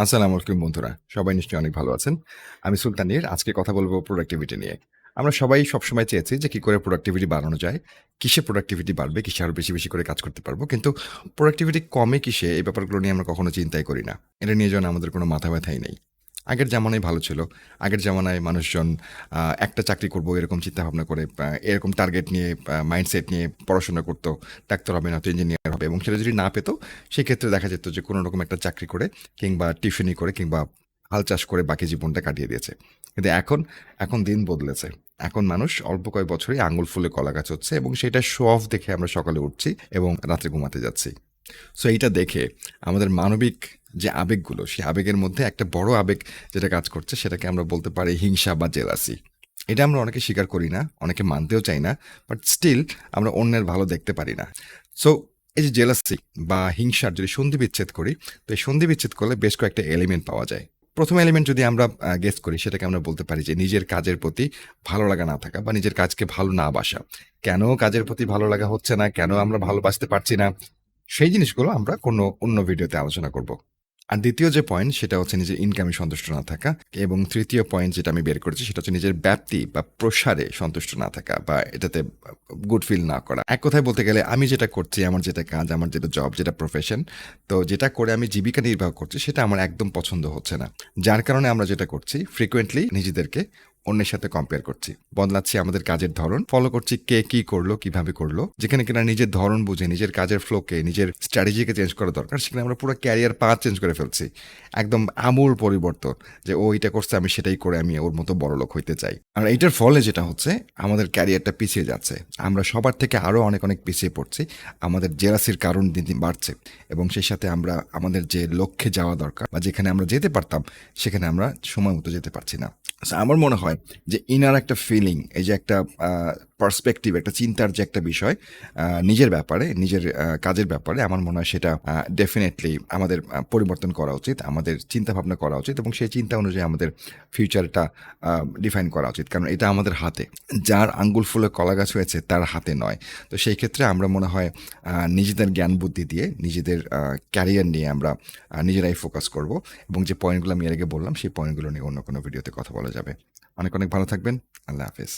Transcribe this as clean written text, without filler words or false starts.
আসসালামু আলাইকুম বন্ধুরা। সবাই নিশ্চয়ই অনেক ভালো আছেন। আমি সুলতানির। আজকে কথা বলব প্রোডাক্টিভিটি নিয়ে। আমরা সবাই সবসময় চেয়েছি যে কি করে প্রোডাক্টিভিটি বাড়ানো যায়? কিসে প্রোডাক্টিভিটি বাড়বে? কিসে আরো বেশি করে কাজ করতে পারবো? কিন্তু প্রোডাক্টিভিটি কমে কিসে? এই ব্যাপারগুলো নিয়ে আমরা কখনো চিন্তাই করি না। এটা নিয়ে যেন আমাদের কোনো মাথা ব্যথাই নেই। আগের জামানাই ভালো ছিল। আগের জামানায় মানুষজন একটা চাকরি করব এরকম চিন্তাভাবনা করে এরকম টার্গেট নিয়ে মাইন্ডসেট নিয়ে পড়াশোনা করত। ডাক্তার হবে নয়তো ইঞ্জিনিয়ার হবে এবং সেটা যদি না পেত সেক্ষেত্রে দেখা যেত যে কোনো রকম একটা চাকরি করে কিংবা টিউশনি করে কিংবা হাল চাষ করে বাকি জীবনটা কাটিয়ে দিয়েছে। কিন্তু এখন দিন বদলেছে। এখন মানুষ অল্প কয়েক বছরেই আঙুল ফুলে কলা গাছ হচ্ছে এবং সেটা শো অফ দেখে আমরা সকালে উঠছি এবং রাত্রে ঘুমাতে যাচ্ছি। সো এইটা দেখে আমাদের মানবিক যে আবেগগুলো সেই আবেগের মধ্যে একটা বড় আবেগ যেটা কাজ করছে সেটাকে আমরা বলতে পারি হিংসা বা জেলাসি। এটা আমরা অনেকে স্বীকার করি না, অনেকে মানতেও চাই না, বাট স্টিল আমরা অন্যের ভালো দেখতে পারি না। সো এই যে জেলাসি বা হিংসার যদি সন্ধি বিচ্ছেদ করি, তো এই সন্ধি বিচ্ছেদ করলে বেশ কয়েকটা এলিমেন্ট পাওয়া যায়। প্রথম এলিমেন্ট যদি আমরা গেস করি সেটাকে আমরা বলতে পারি যে নিজের কাজের প্রতি ভালো লাগা না থাকা বা নিজের কাজকে ভালো না বাসা। কেন কাজের প্রতি ভালো লাগা হচ্ছে না, কেন আমরা ভালোবাসতে পারছি না, সেই জিনিসগুলো আমরা কোনো অন্য ভিডিওতে আলোচনা করব। আর দ্বিতীয় যে পয়েন্ট সেটা হচ্ছে নিজের ইনকামে সন্তুষ্ট না থাকা এবং তৃতীয় পয়েন্ট যেটা আমি বের করেছি সেটা হচ্ছে নিজের ব্যাপ্তি বা প্রসারে সন্তুষ্ট না থাকা বা এটাতে গুড ফিল না করা। এক কথায় বলতে গেলে আমি যেটা করছি, আমার যেটা কাজ, আমার যেটা জব, যেটা প্রফেশন, তো যেটা করে আমি জীবিকা নির্বাহ করছি সেটা আমার একদম পছন্দ হচ্ছে না। যার কারণে আমরা যেটা করছি ফ্রিকোয়েন্টলি নিজেদেরকে অন্যের সাথে কম্পেয়ার করছি, বদলাচ্ছি আমাদের কাজের ধরন, ফলো করছি কে কি করলো কিভাবে করলো, যেখানে কিনা নিজের ধরন বুঝে নিজের কাজের ফ্লোকে নিজের স্ট্র্যাটেজিকে চেঞ্জ করা দরকার সেখানে আমরা পুরো ক্যারিয়ার পাথ চেঞ্জ করে ফেলছি। একদম আমূল পরিবর্তন, যে ও এটা করছে আমি সেটাই করে আমি ওর মতো বড় লোক হইতে চাই। আর এইটার ফলে যেটা হচ্ছে আমাদের ক্যারিয়ারটা পিছিয়ে যাচ্ছে, আমরা সবার থেকে আরো অনেক অনেক পিছিয়ে পড়ছি, আমাদের জেলাসির কারণ দিন দিন বাড়ছে এবং সেই সাথে আমরা আমাদের যে লক্ষ্যে যাওয়া দরকার বা যেখানে আমরা যেতে পারতাম সেখানে আমরা সময় মতো যেতে পারছি না। So, আমার মনে হয় যে ইনার একটা ফিলিং, এই যে একটা পার্সপেক্টিভ, একটা চিন্তার যে একটা বিষয় নিজের ব্যাপারে, নিজের কাজের ব্যাপারে, আমার মনে হয় সেটা ডেফিনেটলি আমাদের পরিবর্তন করা উচিত, আমাদের চিন্তা ভাবনা করা উচিত এবং সেই চিন্তা অনুযায়ী আমাদের ফিউচারটা ডিফাইন করা উচিত, কারণ এটা আমাদের হাতে। যার আঙ্গুল ফুলে কলা গাছ হয়েছে তার হাতে নয়। তো সেই ক্ষেত্রে আমরা মনে হয় নিজেদের জ্ঞান বুদ্ধি দিয়ে নিজেদের ক্যারিয়ার নিয়ে আমরা নিজেরাই ফোকাস করব এবং যে পয়েন্টগুলো আমি এর আগে বললাম সেই পয়েন্টগুলো নিয়ে অন্য কোনো ভিডিওতে কথা বলা যাবে। অনেক অনেক ভালো থাকবেন। আল্লাহ হাফেজ।